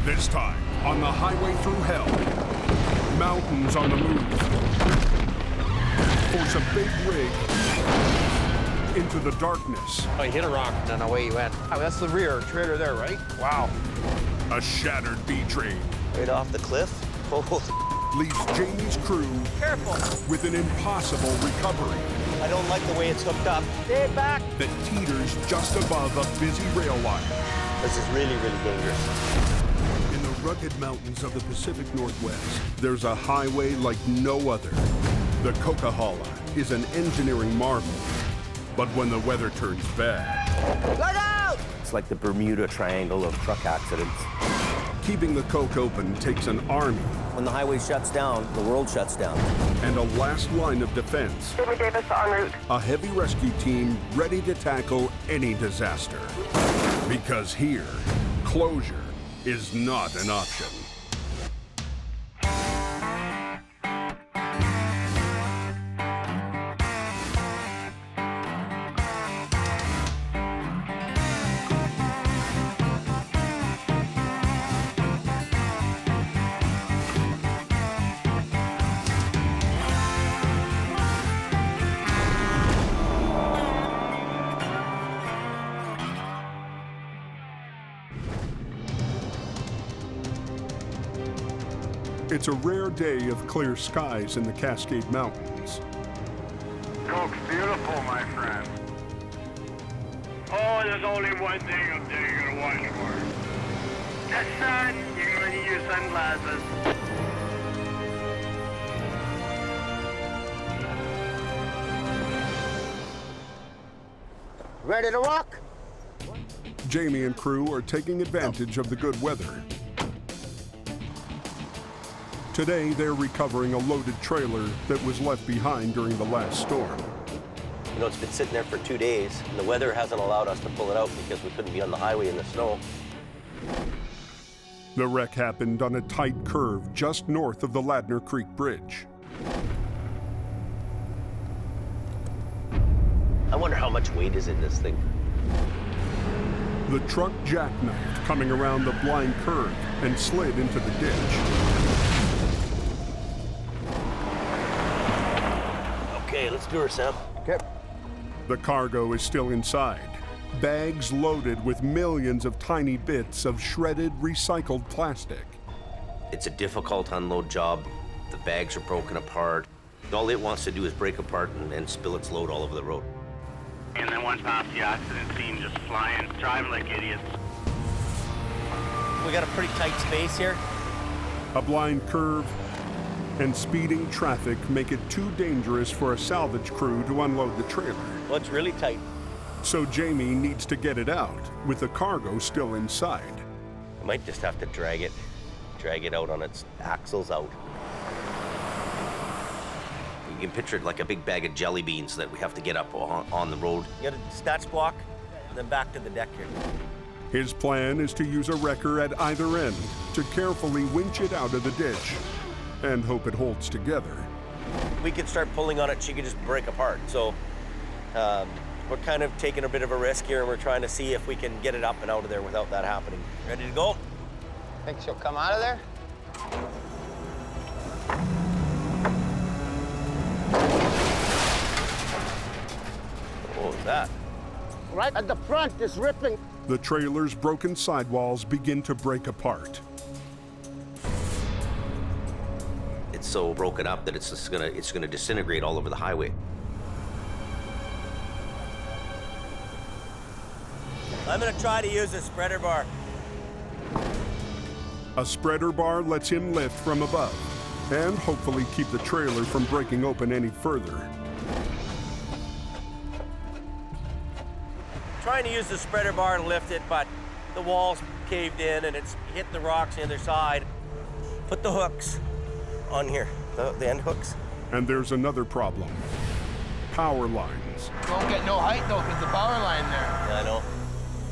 This time, on the highway through hell, mountains on the move. Force a big rig into the darkness. Oh, you hit a rock, and then away you went. Oh, that's the rear trailer there, right? Wow. A shattered B-train Right off the cliff? Oh, leaves Jamie's crew careful. with an impossible recovery I don't like the way it's hooked up. Stay back. that teeters just above a busy rail line. This is really, really dangerous. In the rugged mountains of the Pacific Northwest, there's a highway like no other. The Coquihalla is an engineering marvel. But when the weather turns bad, Look out! It's like the Bermuda Triangle of truck accidents. keeping the Coke open takes an army When the highway shuts down, the world shuts down. and a last line of defense. Jimmy Davis en route. A heavy rescue team ready to tackle any disaster. Because here, closure is not an option. It's a rare day of clear skies in the Cascade Mountains. Coke's beautiful, my friend. Oh, there's only one thing up there you're gonna watch for. The sun. You're gonna need your sunglasses. Ready to rock? Jamie and crew are taking advantage of the good weather. Today, they're recovering a loaded trailer that was left behind during the last storm. You know, it's been sitting there for 2 days, and the weather hasn't allowed us to pull it out because we couldn't be on the highway in the snow. The wreck happened on a tight curve just north of the Ladner Creek Bridge. I wonder how much weight is in this thing. The truck jackknifed coming around the blind curve and slid into the ditch. Okay, let's do her, Sam. Okay. The cargo is still inside, bags loaded with millions of tiny bits of shredded, recycled plastic. It's a difficult unload job. The bags are broken apart. All it wants to do is break apart and spill its load all over the road. And then one past the accident scene, just flying, driving like idiots. We got a pretty tight space here. A blind curve and speeding traffic make it too dangerous for a salvage crew to unload the trailer. Well, it's really tight. So Jamie needs to get it out, with the cargo still inside. I might just have to drag it out on its axles out. You can picture it like a big bag of jelly beans that we have to get up on the road. You got a snatch block, and then back to the deck here. His plan is to use a wrecker at either end to carefully winch it out of the ditch and hope it holds together. We could start pulling on it, she could just break apart. So we're kind of taking a bit of a risk here, and we're trying to see if we can get it up and out of there without that happening. Ready to go? Think she'll come out of there? What was that? Right at the front is ripping. The trailer's broken sidewalls begin to break apart. It's so broken up that it's gonna disintegrate all over the highway. I'm gonna try to use a spreader bar. A spreader bar lets him lift from above and hopefully keep the trailer from breaking open any further. Trying to use the spreader bar to lift it, but the wall's caved in and it's hit the rocks on the other side. Put the hooks on here, the end hooks. And there's another problem. Power lines. Don't get no height though, because the power line there. Yeah, I know.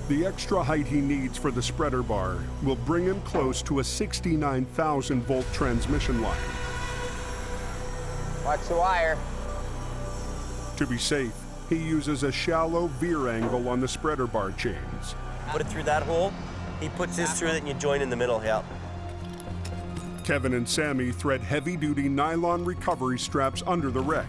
The extra height he needs for the spreader bar will bring him close to a 69,000 volt transmission line. Watch the wire. To be safe, he uses a shallow veer angle on the spreader bar chains. Put it through that hole, He puts this through it and you join in the middle, yeah. Kevin and Sammy thread heavy-duty nylon recovery straps under the wreck.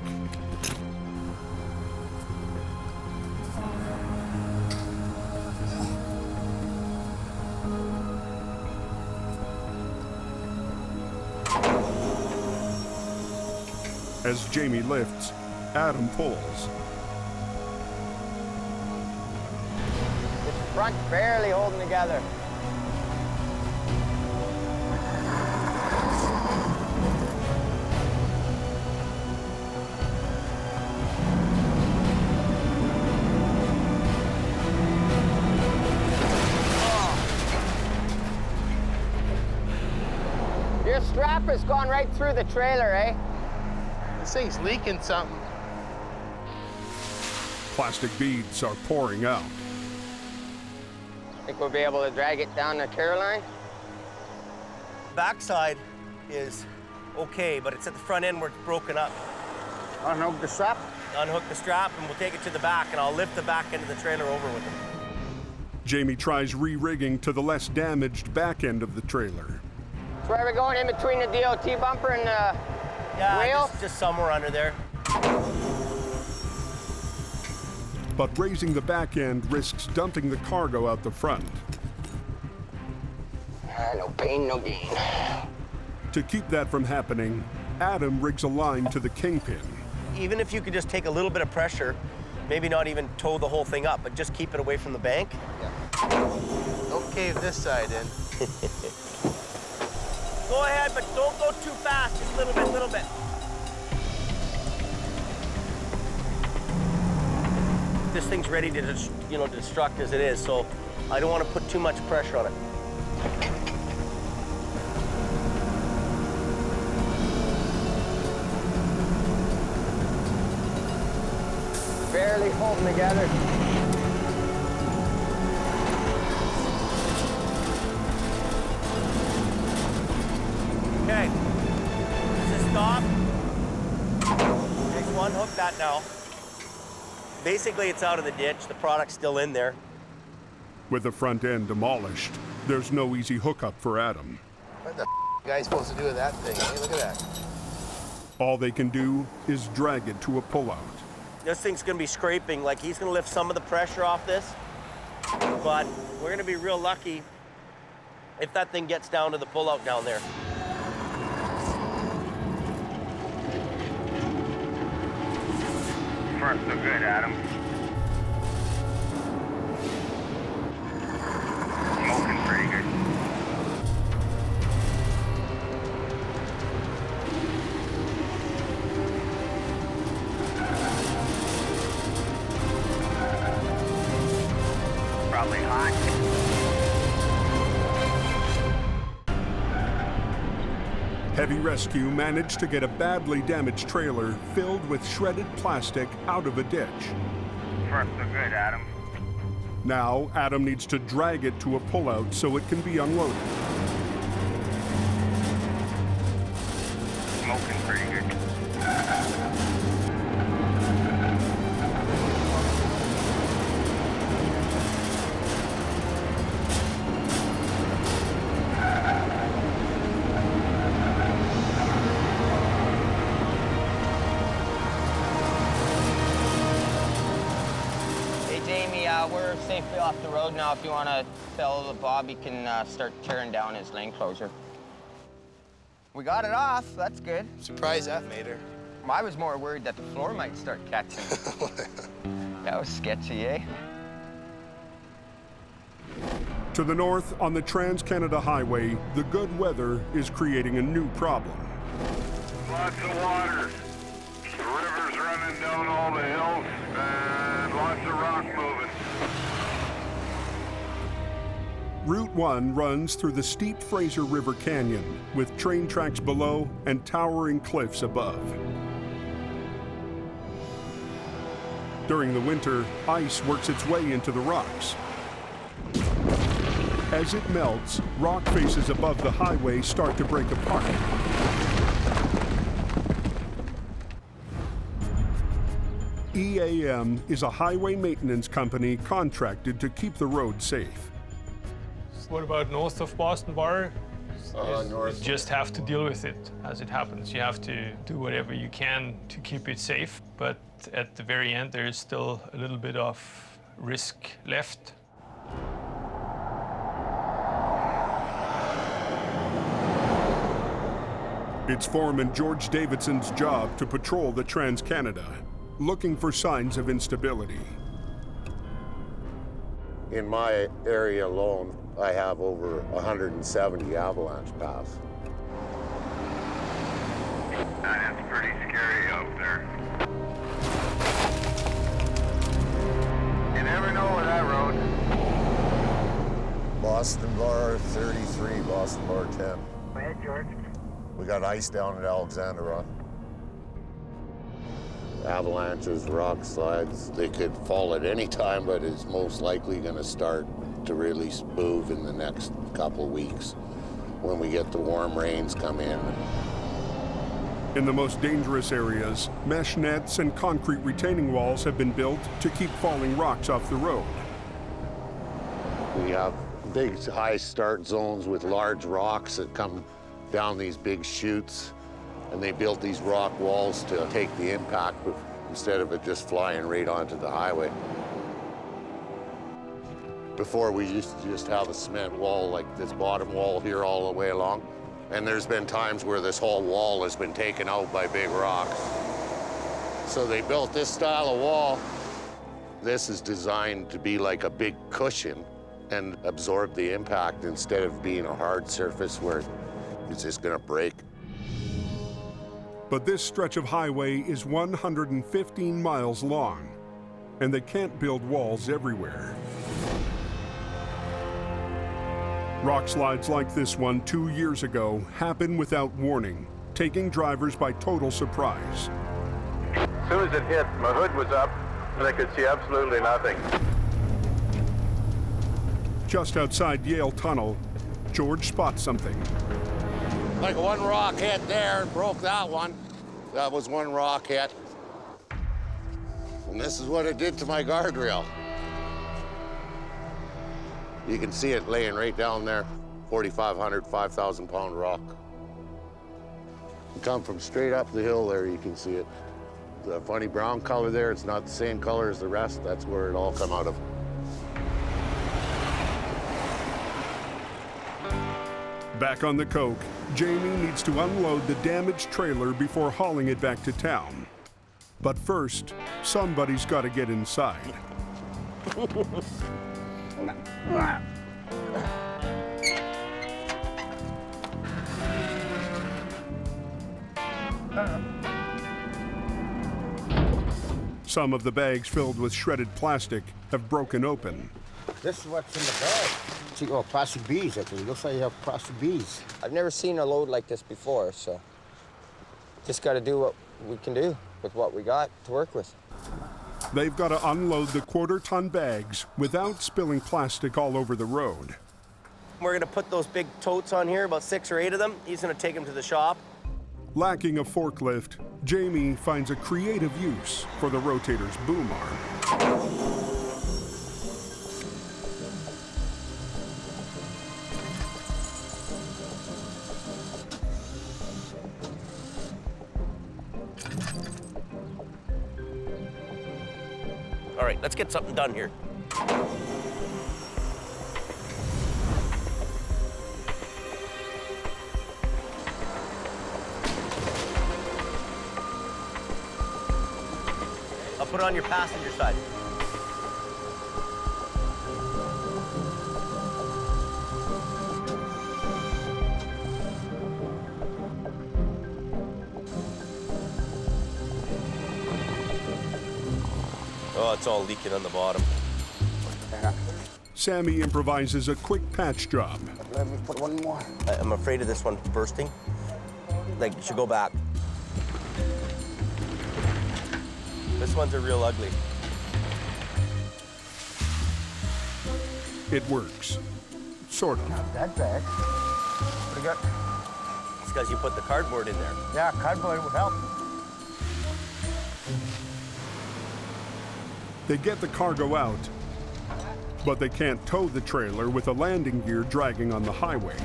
As Jamie lifts, Adam pulls. This front barely holding together. Your strap has gone right through the trailer, eh? This thing's leaking something. Plastic beads are pouring out. Think we'll be able to drag it down to Caroline? Backside is okay, but it's at the front end where it's broken up. Unhook the strap? Unhook the strap and we'll take it to the back and I'll lift the back end of the trailer over with him. Jamie tries re-rigging to the less damaged back end of the trailer. So where are we going, in between the DOT bumper and the wheel? Just somewhere under there. But raising the back end risks dumping the cargo out the front. No pain, no gain. To keep that from happening, Adam rigs a line to the kingpin. Even if you could just take a little bit of pressure, maybe not even tow the whole thing up, but just keep it away from the bank. Don't cave this side in. Go ahead, but don't go too fast, just a little bit. This thing's ready to destruct as it is, so I don't want to put too much pressure on it. Barely holding together. Okay, just stop. Next one, hook that now. Basically, it's out of the ditch. The product's still in there. With the front end demolished, there's no easy hookup for Adam. What the guy's supposed to do with that thing? Hey, look at that. All they can do is drag it to a pullout. This thing's gonna be scraping, like he's gonna lift some of the pressure off this, but we're gonna be real lucky if that thing gets down to the pullout down there. First, so good, Adam. Smoking pretty good. Probably hot. Heavy rescue managed to get a badly damaged trailer filled with shredded plastic out of a ditch. First, so good, Adam. Now, Adam needs to drag it to a pullout so it can be unloaded. Smoking pretty good. We're safely off the road now. If you want to tell Bob, he can start tearing down his lane closure. We got it off. That's good. Surprised that made her. I was more worried that the floor might start catching. That was sketchy, eh? To the north, on the Trans-Canada Highway, the good weather is creating a new problem. Lots of water. The river's running down all the hills, and lots of rock moving. Route 1 runs through the steep Fraser River Canyon, with train tracks below and towering cliffs above. During the winter, ice works its way into the rocks. As it melts, rock faces above the highway start to break apart. EAM is a highway maintenance company contracted to keep the road safe. What about north of Boston Bar? North. You just have to deal with it as it happens. You have to do whatever you can to keep it safe, but at the very end, there is still a little bit of risk left. It's Foreman George Davidson's job to patrol the Trans-Canada, looking for signs of instability. In my area alone, I have over 170 avalanche paths. That is pretty scary out there. You never know with that road. Boston Bar 33, Boston Bar 10. Go ahead, George. We got ice down at Alexander Rock. Avalanches, rock slides, they could fall at any time, but it's most likely going to start to really move in the next couple weeks when we get the warm rains come in. In the most dangerous areas, mesh nets and concrete retaining walls have been built to keep falling rocks off the road. We have big high start zones with large rocks that come down these big chutes, and they built these rock walls to take the impact instead of it just flying right onto the highway. Before, we used to just have a cement wall like this bottom wall here all the way along, and there's been times where this whole wall has been taken out by big rocks. So they built this style of wall. This is designed to be like a big cushion and absorb the impact instead of being a hard surface where it's just gonna break. But this stretch of highway is 115 miles long, and they can't build walls everywhere. Rockslides like this one 2 years ago happened without warning, taking drivers by total surprise. As soon as it hit, my hood was up, and I could see absolutely nothing. Just outside Yale Tunnel, George spots something. Like one rock hit there, broke that one. That was one rock hit. And this is what it did to my guardrail. You can see it laying right down there, 4,500, 5,000 pound rock. You come from straight up the hill there, you can see it. The funny brown color there, it's not the same color as the rest. That's where it all come out of. Back on the Coke, Jamie needs to unload the damaged trailer before hauling it back to town. But first, somebody's got to get inside. Some of the bags filled with shredded plastic have broken open. This is what's in the bag. See, oh, plastic beads, actually. Looks like you have plastic beads. I've never seen a load like this before, so just got to do what we can do with what we got to work with. They've got to unload the quarter-ton bags without spilling plastic all over the road. We're gonna put those big totes on here, about 6 or 8 of them. He's gonna take them to the shop. Lacking a forklift, Jamie finds a creative use for the rotator's boom arm. All right, let's get something done here. I'll put it on your passenger side. Oh, it's all leaking on the bottom. Sammy improvises a quick patch job. Let me put one more. I'm afraid of this one bursting. Like, you should go back. This one's a real ugly. It works. Sort of. Not that bad. Pretty good. It's because you put the cardboard in there. Yeah, cardboard would help. They get the cargo out, But they can't tow the trailer with the landing gear dragging on the highway.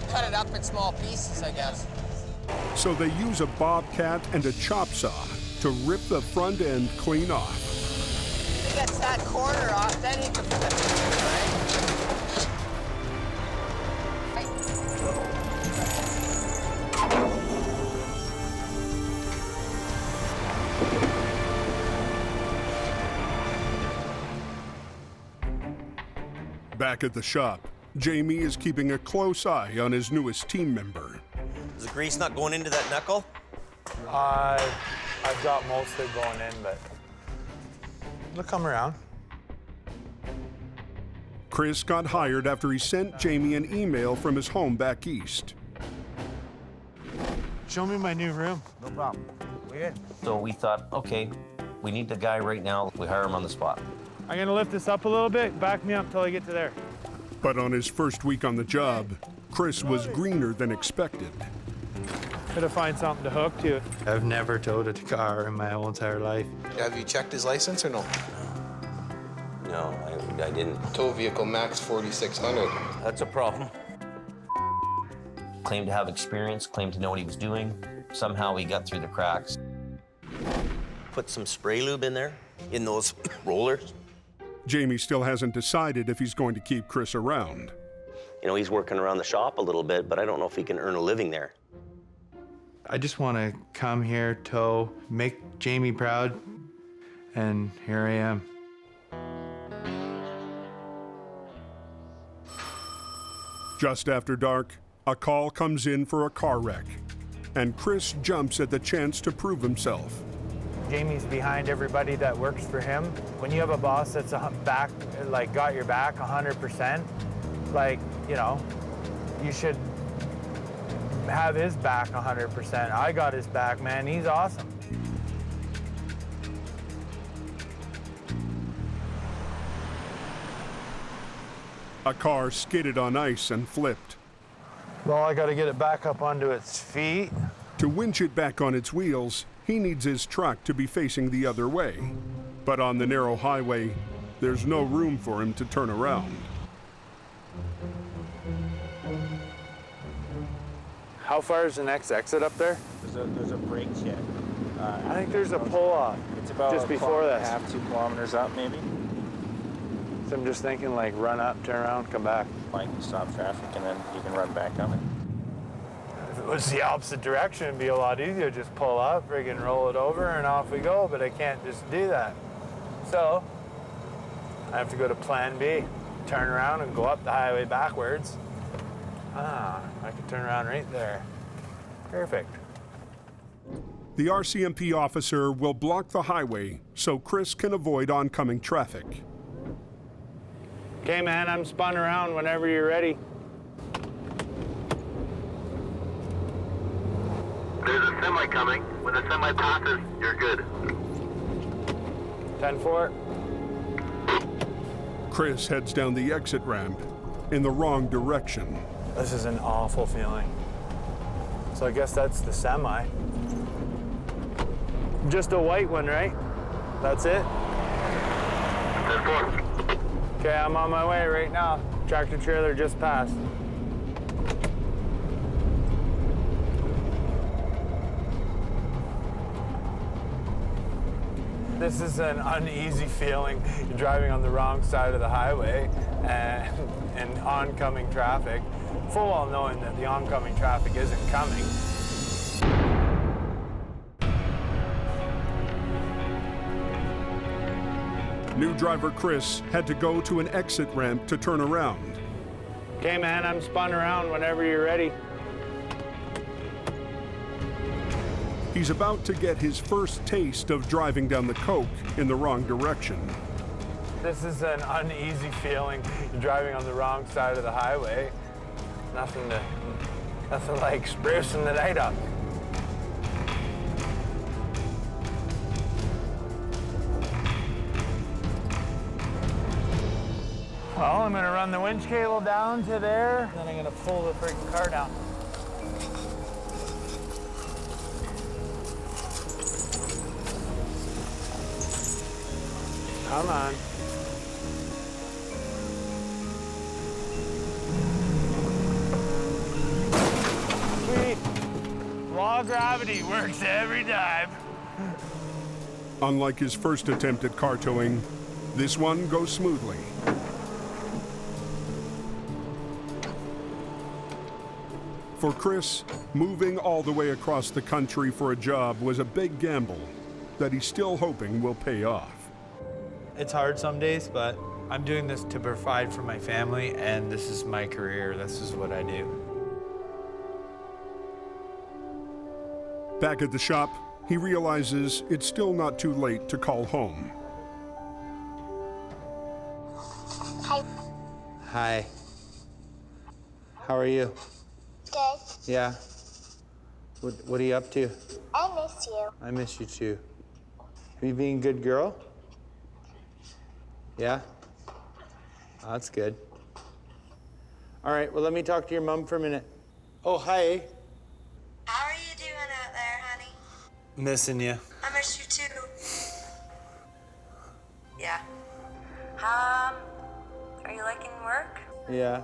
Cut it up in small pieces, I guess. So they use a bobcat and a chop saw to rip the front end clean off. If he gets that corner off, then he can flip it, right? Back at the shop, Jamie is keeping a close eye on his newest team member. Is the grease not going into that knuckle? I've got most of it going in, but it'll come around. Chris got hired after he sent Jamie an email from his home back east. Show me my new room. No problem. Weird. So we thought, okay, we need the guy right now. We hire him on the spot. I'm gonna lift this up a little bit, back me up till I get to there. But on his first week on the job, Chris was greener than expected. Gotta find something to hook to. I've never towed a car in my whole entire life. Have you checked his license or no? No, I didn't. Tow vehicle max 4,600. That's a problem. Claimed to have experience, claimed to know what he was doing. Somehow he got through the cracks. Put some spray lube in there, in those rollers. Jamie still hasn't decided if he's going to keep Chris around. You know, he's working around the shop a little bit, but I don't know if he can earn a living there. I just want to come here, tow, make Jamie proud, and here I am. Just after dark, a call comes in for a car wreck, and Chris jumps at the chance to prove himself. Jamie's behind everybody that works for him. When you have a boss that's back, like got your back 100%, like, you know, you should have his back 100%. I got his back, man. He's awesome. A car skidded on ice and flipped. Well, I got to get it back up onto its feet. To winch it back on its wheels, he needs his truck to be facing the other way. But on the narrow highway, there's no room for him to turn around. How far is the next exit up there? There's a break yet. I think there's a pull-off. It's about just before this. half 2 kilometers up, maybe. So I'm just thinking, like, run up, turn around, come back. Like, stop traffic, and then you can run back on it. If it was the opposite direction, it'd be a lot easier. Just pull up, friggin' roll it over, and off we go. But I can't just do that. So I have to go to plan B, turn around and go up the highway backwards. Ah, I can turn around right there. Perfect. The RCMP officer will block the highway so Chris can avoid oncoming traffic. Okay, man, I'm spun around whenever you're ready. There's a semi coming. When the semi passes, you're good. 10-4. Chris heads down the exit ramp in the wrong direction. This is an awful feeling. So I guess that's the semi. Just a white one, right? That's it? 10-4. Okay, I'm on my way right now. Tractor trailer just passed. This is an uneasy feeling. You're driving on the wrong side of the highway and oncoming traffic, full well knowing that the oncoming traffic isn't coming. New driver Chris had to go to an exit ramp to turn around. Okay, man, I'm spun around whenever you're ready. He's about to get his first taste of driving down the Coke in the wrong direction. This is an uneasy feeling. You're driving on the wrong side of the highway. Nothing like sprucing the night up. Well, I'm gonna run the winch cable down to there, then I'm gonna pull the freaking car down. Come on. law of gravity works every time. Unlike his first attempt at car towing, this one goes smoothly. For Chris, moving all the way across the country for a job was a big gamble that he's still hoping will pay off. It's hard some days, but I'm doing this to provide for my family, and this is my career. This is what I do. Back at the shop, he realizes it's still not too late to call home. Hi. Hi. How are you? Good. Yeah. What are you up to? I miss you. I miss you too. Are you being a good girl? Yeah? Oh, that's good. All right, well, let me talk to your mom for a minute. Oh, hi. How are you doing out there, honey? Missing you. I miss you too. Yeah. Are you liking work? Yeah.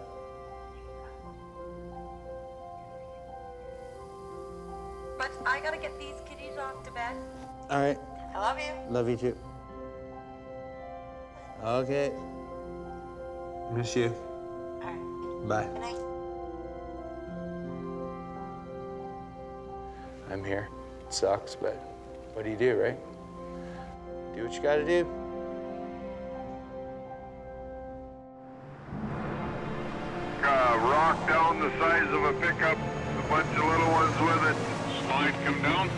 But I gotta get these kitties off to bed. All right. I love you. Love you too. Okay. Miss you. All right. Bye. Good night. I'm here. It sucks, but what do you do, right? Do what you gotta do. Rock down the size of a pickup, a bunch of little ones with it. Slide come down?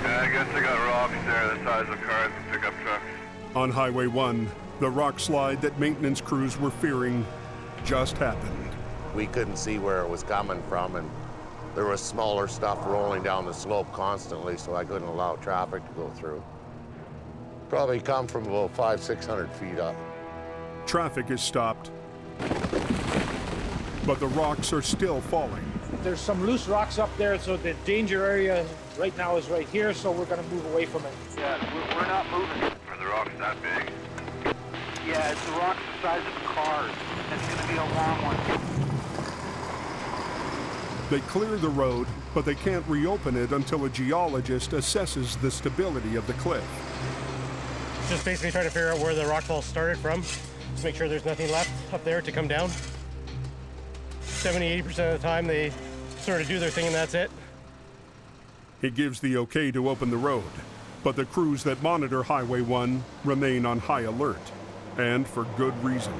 Yeah, I guess they got rocks there the size of cars and pickup trucks. On Highway 1, the rock slide that maintenance crews were fearing just happened. We couldn't see where it was coming from, and there was smaller stuff rolling down the slope constantly, so I couldn't allow traffic to go through. Probably come from about 500-600 feet up. Traffic is stopped, but the rocks are still falling. There's some loose rocks up there, so the danger area right now is right here, so we're going to move away from it. Yeah, we're not moving. Are the rocks that big? Yeah, it's the rocks the size of cars. It's going to be a long one. They clear the road, but they can't reopen it until a geologist assesses the stability of the cliff. Just basically trying to figure out where the rock fall started from, to make sure there's nothing left up there to come down. 70-80% of the time they sort of do their thing and that's it. He gives the okay to open the road, but the crews that monitor Highway 1 remain on high alert, and for good reason.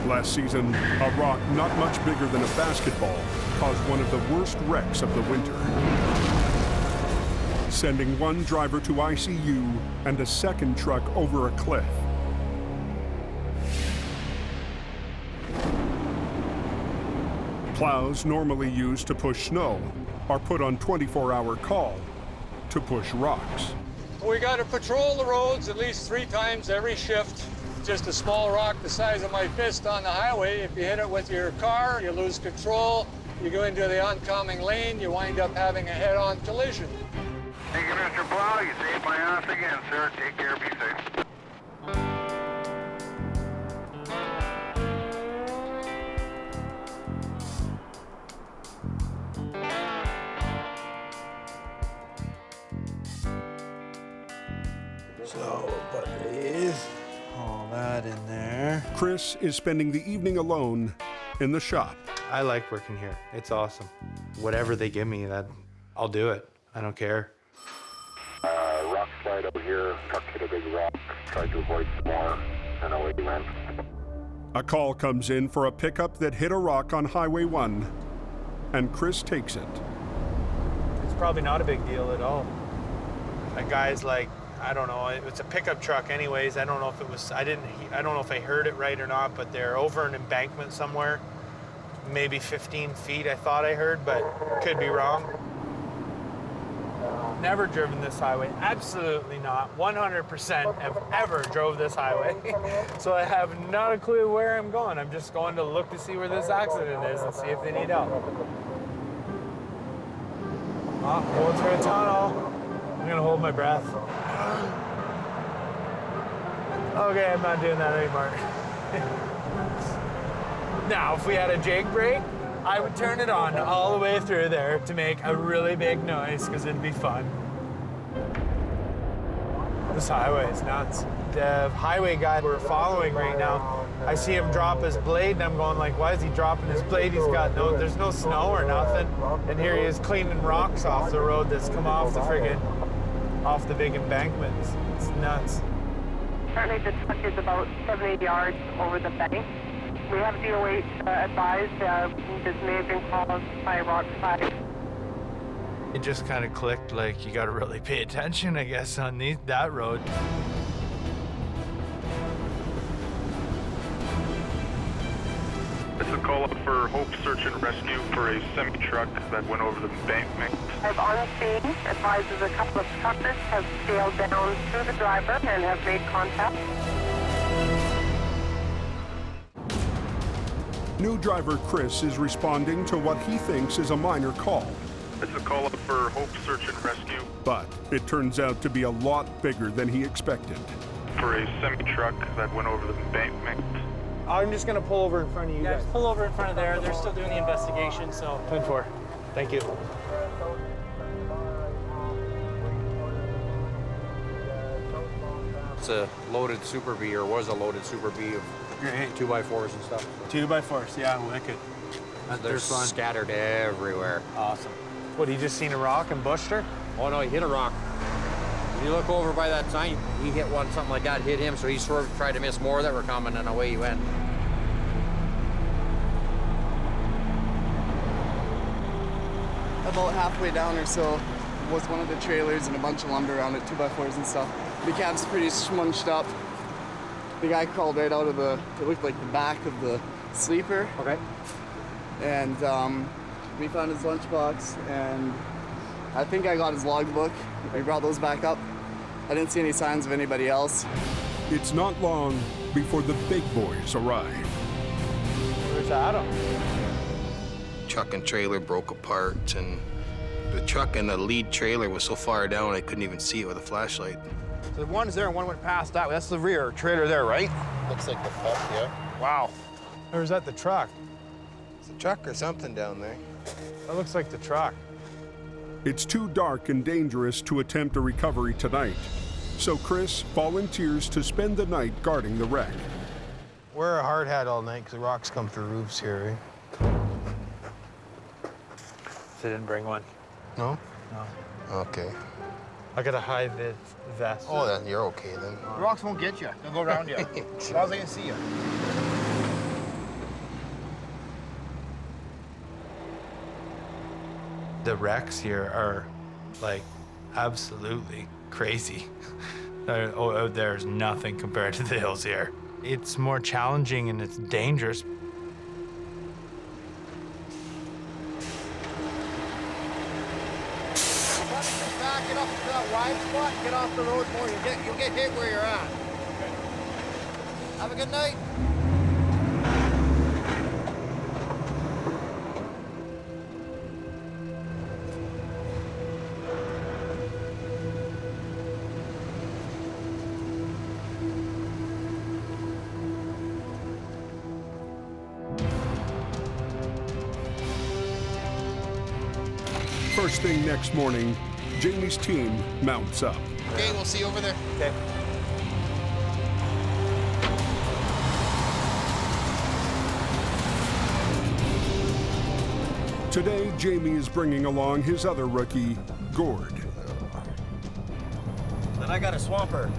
Last season, a rock not much bigger than a basketball caused one of the worst wrecks of the winter, sending one driver to ICU and a second truck over a cliff. Plows normally used to push snow are put on 24-hour call to push rocks. We got to patrol the roads at least 3 times every shift. Just a small rock the size of my fist on the highway. If you hit it with your car, you lose control. You go into the oncoming lane, you wind up having a head-on collision. Thank you, Mr. Plow. You saved my ass again, sir. Take care. Be safe. So, put these, all that in there. Chris is spending the evening alone in the shop. I like working here. It's awesome. Whatever they give me, I'll do it. I don't care. Rockslide over here. Truck hit a big rock. Tried to avoid some more. And away he went. A call comes in for a pickup that hit a rock on Highway 1, and Chris takes it. It's probably not a big deal at all. That guy's like, I don't know, it's a pickup truck anyways. I don't know if it was, I don't know if I heard it right or not, but they're over an embankment somewhere. Maybe 15 feet I thought I heard, but could be wrong. Never driven this highway, absolutely not. 100% have ever drove this highway. So I have not a clue where I'm going. I'm just going to look to see where this accident is and see if they need help. Going through a tunnel. I'm gonna hold my breath. Okay, I'm not doing that anymore. Now, if we had a Jake brake, I would turn it on all the way through there to make a really big noise because it'd be fun. This highway is nuts. The highway guy we're following right now, I see him drop his blade and I'm going like, why is he dropping his blade? There's no snow or nothing. And here he is cleaning rocks off the road that's come off the big embankments. It's nuts. Currently the truck is about 70 yards over the bank. We have DOH advised this may have been caused by Rockslide. It just kind of clicked like you got to really pay attention, I guess, on that road. It's a call up for Hope Search and Rescue for a semi-truck that went over the embankment. I've on scene advises a couple of truckers have scaled down to the driver and have made contact. New driver Chris is responding to what he thinks is a minor call. It's a call up for Hope Search and Rescue. But it turns out to be a lot bigger than he expected. For a semi-truck that went over the embankment. I'm just going to pull over in front of you guys. Just pull over in front of there. They're still doing the investigation, so. 10-4. Thank you. It's a loaded Super B, or was a loaded Super B of 2x4s and stuff. 2x4s, yeah, wicked. They're scattered everywhere. Awesome. What, he just seen a rock and bushed her? Oh no, he hit a rock. If you look over by that sign, he hit one, something like that, hit him, so he sort of tried to miss more that were coming, and away he went. About halfway down or so was one of the trailers and a bunch of lumber around it, 2x4s and stuff. The cab's pretty smunched up. The guy crawled right out of it looked like the back of the sleeper. Okay. And we found his lunchbox, and I think I got his logbook. We brought those back up. I didn't see any signs of anybody else. It's not long before the big boys arrive. Where's Adam? Truck and trailer broke apart, and the truck and the lead trailer was so far down I couldn't even see it with a flashlight. So one's there and one went past that way. That's the rear trailer there, right? Looks like the front, yeah. Wow. Or is that the truck? It's a truck or something down there. That looks like the truck. It's too dark and dangerous to attempt a recovery tonight. So Chris volunteers to spend the night guarding the wreck. Wear a hard hat all night because the rocks come through roofs here, right? They didn't bring one. No? No. Okay. I gotta hide the vest. Oh, then you're okay then. The rocks won't get you. They'll go around you. As long as they can see you. The wrecks here are, like, absolutely crazy. There's nothing compared to the hills here. It's more challenging and it's dangerous. Back it up to that wide spot, get off the road more. You'll get hit where you're at. Have a good night. First thing next morning, Jamie's team mounts up. Okay, we'll see you over there. Okay. Today, Jamie is bringing along his other rookie, Gord. Then I got a swamper.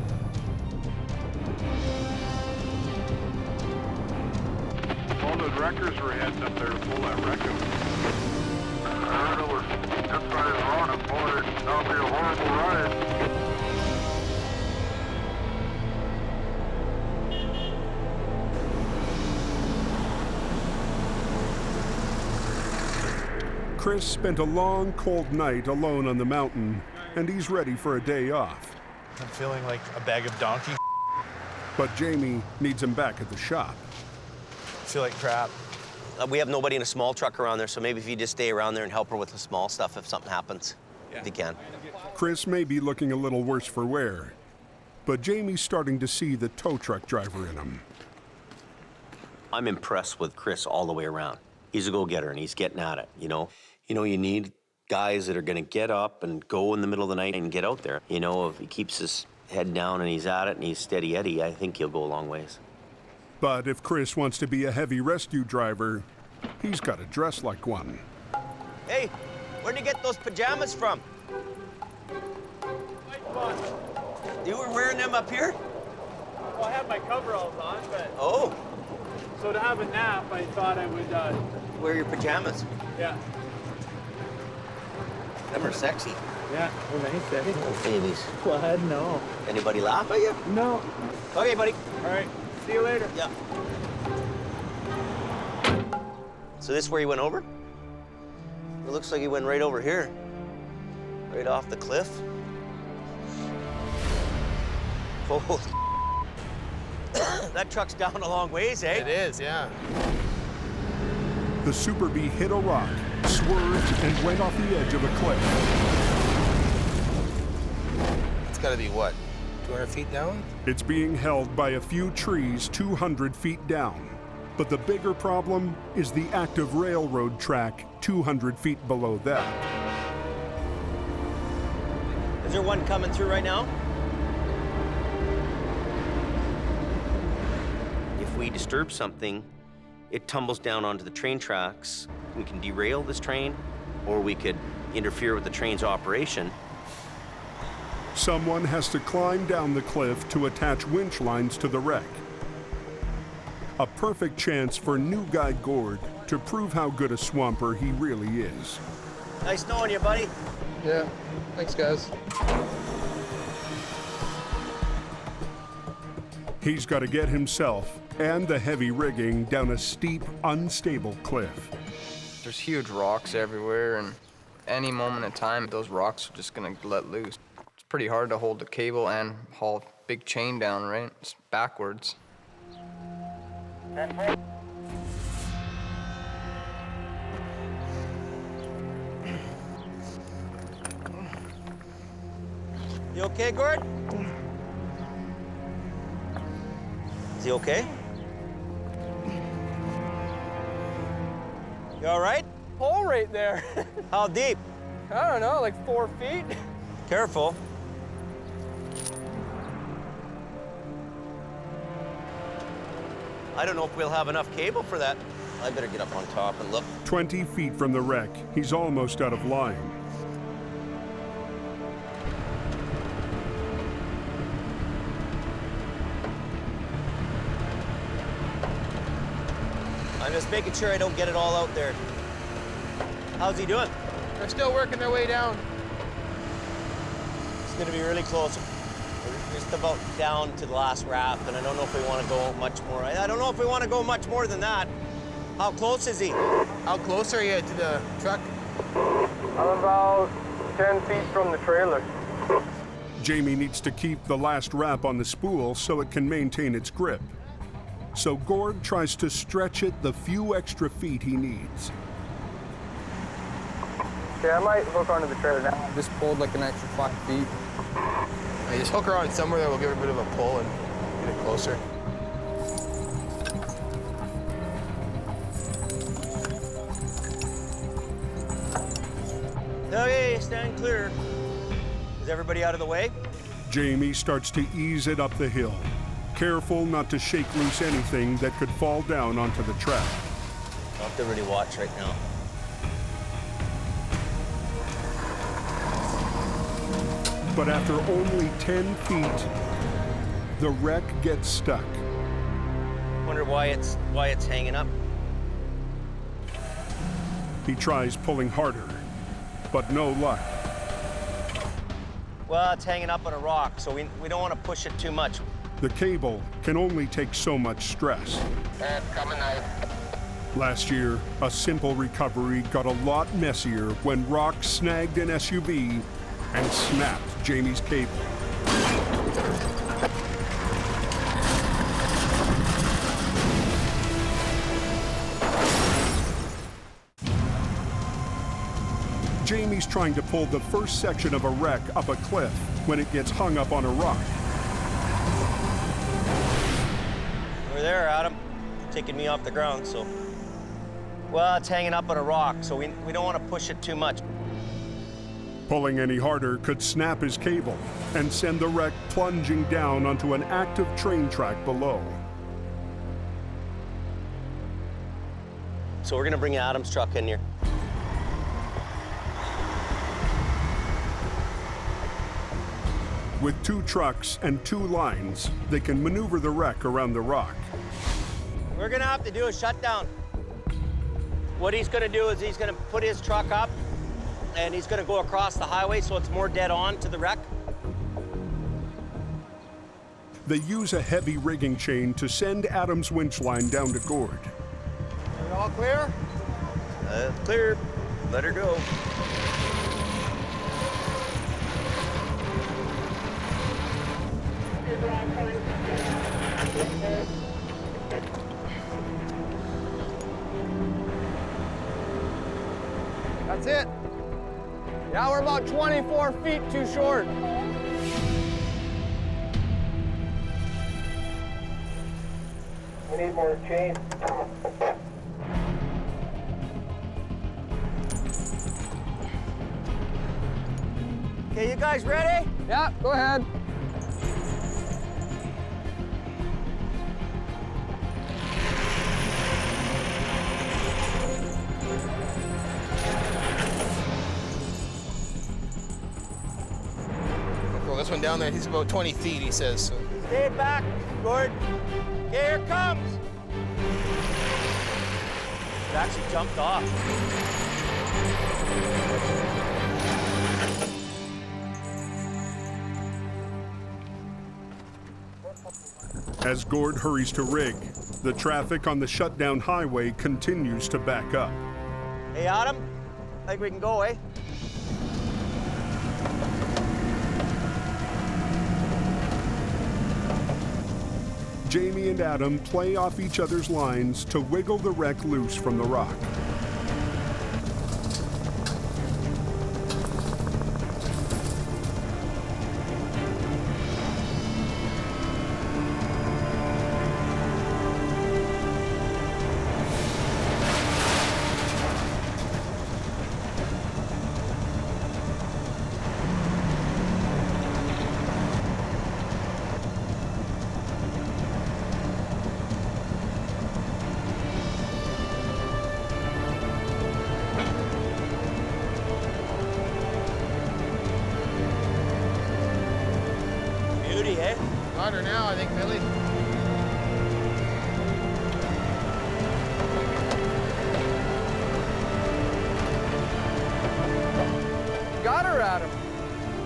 All those wreckers were heading up there to pull that wreck up. I don't know, that's right as wrong, I'm bored. That'll be a horrible ride. Chris spent a long, cold night alone on the mountain, and he's ready for a day off. I'm feeling like a bag of donkey. But Jamie needs him back at the shop. I feel like crap. We have nobody in a small truck around there, so maybe if you just stay around there and help her with the small stuff if something happens, if you can. Chris may be looking a little worse for wear, but Jamie's starting to see the tow truck driver in him. I'm impressed with Chris all the way around. he's a go-getter and he's getting at it, you know. You need guys that are gonna get up and go in the middle of the night and get out there. You know, if he keeps his head down and he's at it and he's steady Eddie, I think he'll go a long ways. But if Chris wants to be a heavy rescue driver, he's got to dress like one. Hey, where'd you get those pajamas from? You were wearing them up here? Well, I have my coveralls on, but... Oh. So to have a nap, I thought I would... Wear your pajamas. Yeah. Them are sexy. Yeah, they're nice, eh? Oh, babies. What? No. Anybody laugh at you? No. Okay, buddy. All right. See you later. Yeah. So this is where he went over? It looks like he went right over here. Right off the cliff. Holy that truck's down a long ways, eh? It is, yeah. The Super Bee hit a rock, swerved, and went off the edge of a cliff. It's got to be what, 200 feet down? It's being held by a few trees 200 feet down. But the bigger problem is the active railroad track 200 feet below that. Is there one coming through right now? If we disturb something, it tumbles down onto the train tracks. We can derail this train, or we could interfere with the train's operation. Someone has to climb down the cliff to attach winch lines to the wreck. A perfect chance for new guy Gord to prove how good a swamper he really is. Nice knowing you, buddy. Yeah, thanks, guys. He's got to get himself and the heavy rigging down a steep, unstable cliff. There's huge rocks everywhere, and any moment in time, those rocks are just gonna let loose. It's pretty hard to hold the cable and haul a big chain down, right? It's backwards. You okay, Gord? Is he okay? You all right? Hole right there. How deep? I don't know, like 4 feet. Careful. I don't know if we'll have enough cable for that. I better get up on top and look. 20 feet from the wreck, he's almost out of line. I'm just making sure I don't get it all out there. How's he doing? They're still working their way down. It's gonna be really close. We're just about down to the last raft, and I don't know if we want to go much more. I don't know if we want to go much more than that. How close is he? How close are you to the truck? I'm about 10 feet from the trailer. Jamie needs to keep the last wrap on the spool so it can maintain its grip. So Gord tries to stretch it the few extra feet he needs. Okay, I might hook onto the trailer now. Just pulled like an extra 5 feet. I just hook her on somewhere that will give her a bit of a pull and get it closer. Okay, stand clear. Is everybody out of the way? Jamie starts to ease it up the hill, careful not to shake loose anything that could fall down onto the track. I'll have to really watch right now. But after only 10 feet, the wreck gets stuck. Wonder why it's hanging up. He tries pulling harder, but no luck. Well, it's hanging up on a rock, so we don't want to push it too much. The cable can only take so much stress. Coming out. Last year, a simple recovery got a lot messier when Rock snagged an SUV and snapped Jamie's cable. Jamie's trying to pull the first section of a wreck up a cliff when it gets hung up on a rock. We're there, Adam. Taking me off the ground, so Well, it's hanging up on a rock, so we don't want to push it too much. Pulling any harder could snap his cable and send the wreck plunging down onto an active train track below. So we're gonna bring Adam's truck in here. With 2 trucks and 2 lines, they can maneuver the wreck around the rock. We're gonna have to do a shutdown. What he's gonna do is he's gonna put his truck up and he's gonna go across the highway so it's more dead on to the wreck. They use a heavy rigging chain to send Adam's winch line down to Gord. Are we all clear? Clear. Let her go. That's it. Yeah, we're about 24 feet too short. We need more chain. Okay, you guys ready? Yeah, go ahead. Well, this one down there, he's about 20 feet, he says. So. Stay back, Gord. Okay, here it comes. It actually jumped off. As Gord hurries to rig, the traffic on the shutdown highway continues to back up. Hey, Adam, I think we can go, eh? Jamie and Adam play off each other's lines to wiggle the wreck loose from the rock. Beauty, eh? Got her now, I think, Billy. Got her, Adam.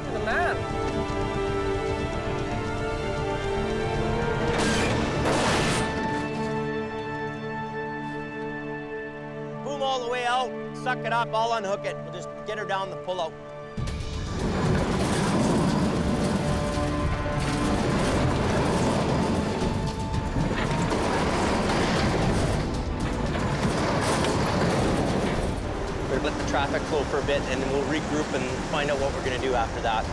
You're the man. Boom all the way out, suck it up, I'll unhook it. We'll just get her down the pull-out. We're gonna let the traffic flow for a bit and then we'll regroup and find out what we're gonna do after that.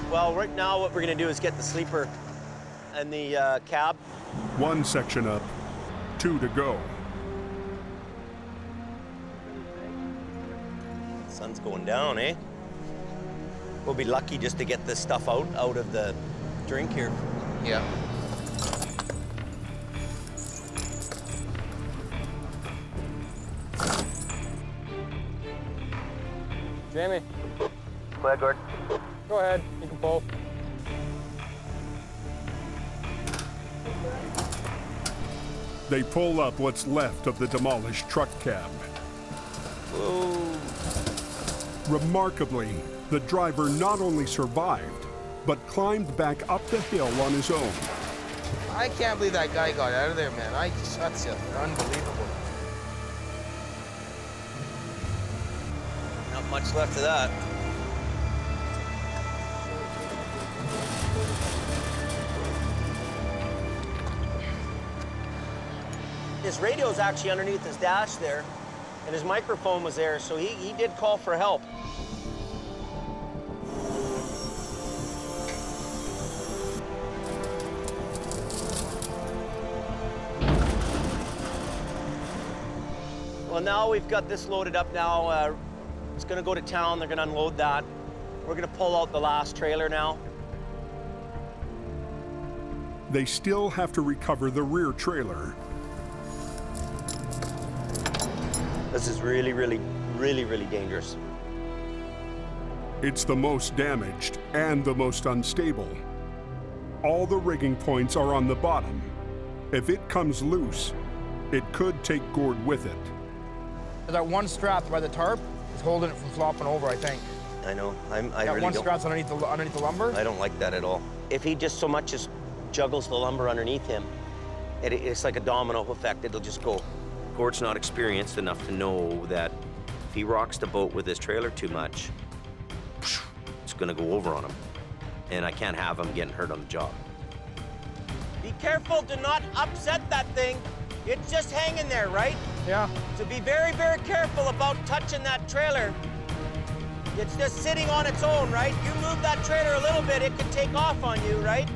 Well, right now what we're gonna do is get the sleeper and the cab. 1 section up, 2 to go. Sun's going down, eh? We'll be lucky just to get this stuff out of the drink here. Yeah. Jamie, Go ahead, Gord. go ahead. You can pull. They pull up what's left of the demolished truck cab. Whoa. Remarkably, the driver not only survived, but climbed back up the hill on his own. I can't believe that guy got out of there, man. That's unbelievable. Not much left of that. His radio's actually underneath his dash there, and his microphone was there, so he did call for help. Well, now we've got this loaded up now. It's gonna go to town, they're gonna unload that. We're gonna pull out the last trailer now. They still have to recover the rear trailer. This is really, really, really, really dangerous. It's the most damaged and the most unstable. All the rigging points are on the bottom. If it comes loose, it could take Gord with it. That one strap by the tarp is holding it from flopping over, I think. I know. I That really one don't. strap's underneath the lumber. I don't like that at all. If he just so much as juggles the lumber underneath him, it's like a domino effect. It'll just go. Gord's not experienced enough to know that if he rocks the boat with his trailer too much, it's gonna go over on him. And I can't have him getting hurt on the job. Be careful to not upset that thing. It's just hanging there, right? Yeah. So be very, very careful about touching that trailer. It's just sitting on its own, right? You move that trailer a little bit, it could take off on you, right?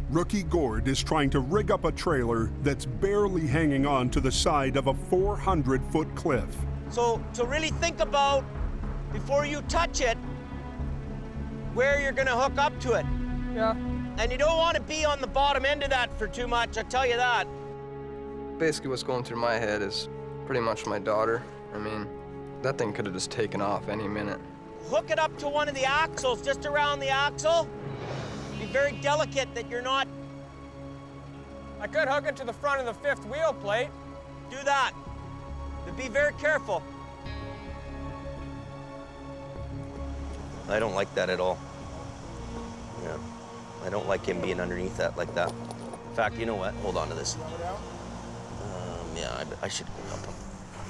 Rookie Gord is trying to rig up a trailer that's barely hanging on to the side of a 400-foot cliff. So to really think about, before you touch it, where you're gonna hook up to it. Yeah. And you don't want to be on the bottom end of that for too much, I tell you that. Basically what's going through my head is pretty much my daughter. I mean, that thing could have just taken off any minute. Hook it up to one of the axles, just around the axle. Be very delicate that you're not... I could hook it to the front of the fifth wheel plate. Do that. But be very careful. I don't like that at all. Yeah. I don't like him being underneath that like that. In fact, you know what? Hold on to this. Yeah, I should help him.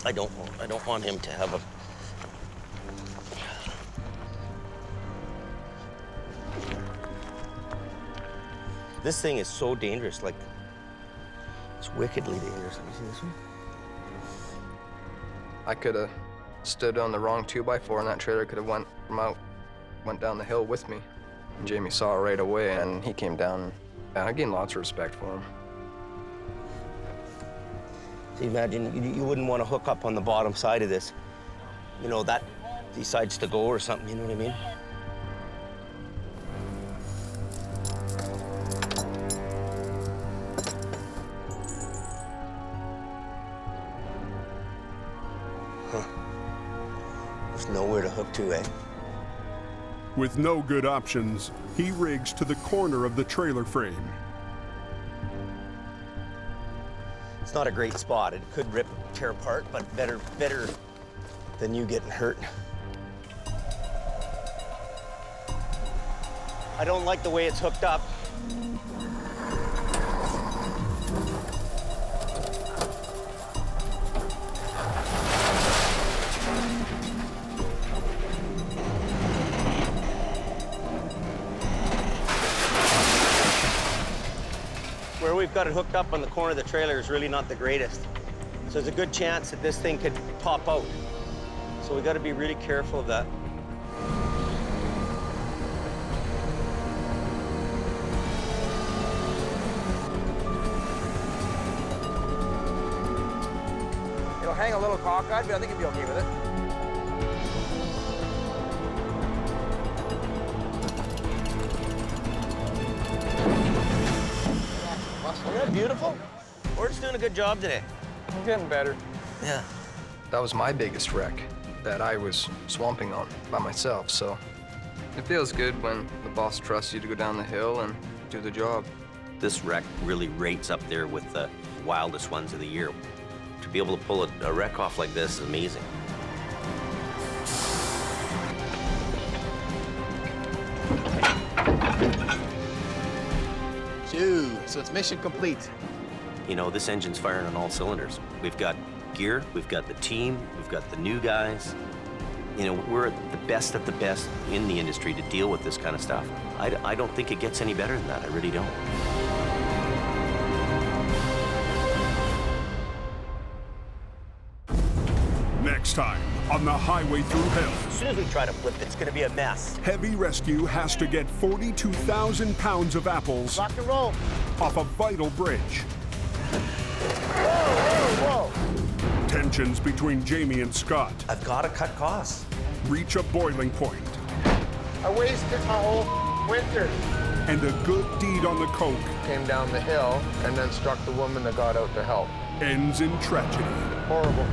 I don't want him to have a... This thing is so dangerous, like, it's wickedly dangerous. Let me see this one. I could have stood on the wrong 2x4 and that trailer could have went down the hill with me. And Jamie saw it right away and he came down. And I gained lots of respect for him. So imagine, you wouldn't want to hook up on the bottom side of this. You know, that decides to go or something, you know what I mean? There's nowhere to hook to, eh? With no good options, he rigs to the corner of the trailer frame. It's not a great spot. It could rip, tear apart, but better than you getting hurt. I don't like the way it's hooked up. Where we've got it hooked up on the corner of the trailer is really not the greatest. So there's a good chance that this thing could pop out. So we got to be really careful of that. It'll hang a little cockeyed, but I think you'll be okay with it. Isn't that beautiful? We're just doing a good job today. I'm getting better. Yeah. That was my biggest wreck that I was swamping on by myself, so it feels good when the boss trusts you to go down the hill and do the job. This wreck really rates up there with the wildest ones of the year. To be able to pull a wreck off like this is amazing. So it's mission complete. You know, this engine's firing on all cylinders. We've got gear, we've got the team, we've got the new guys. You know, we're the best of the best in the industry to deal with this kind of stuff. I don't think it gets any better than that. I really don't. Next time on the Highway Thru Hell. As soon as we try to flip, it's going to be a mess. Heavy Rescue has to get 42,000 pounds of apples Rock and roll. off a vital bridge. Whoa! Tensions between Jamie and Scott I've got to cut costs. reach a boiling point, I wasted my whole winter. and a good deed on the coke Came down the hill and then struck the woman that got out to help. ends in tragedy. Horrible.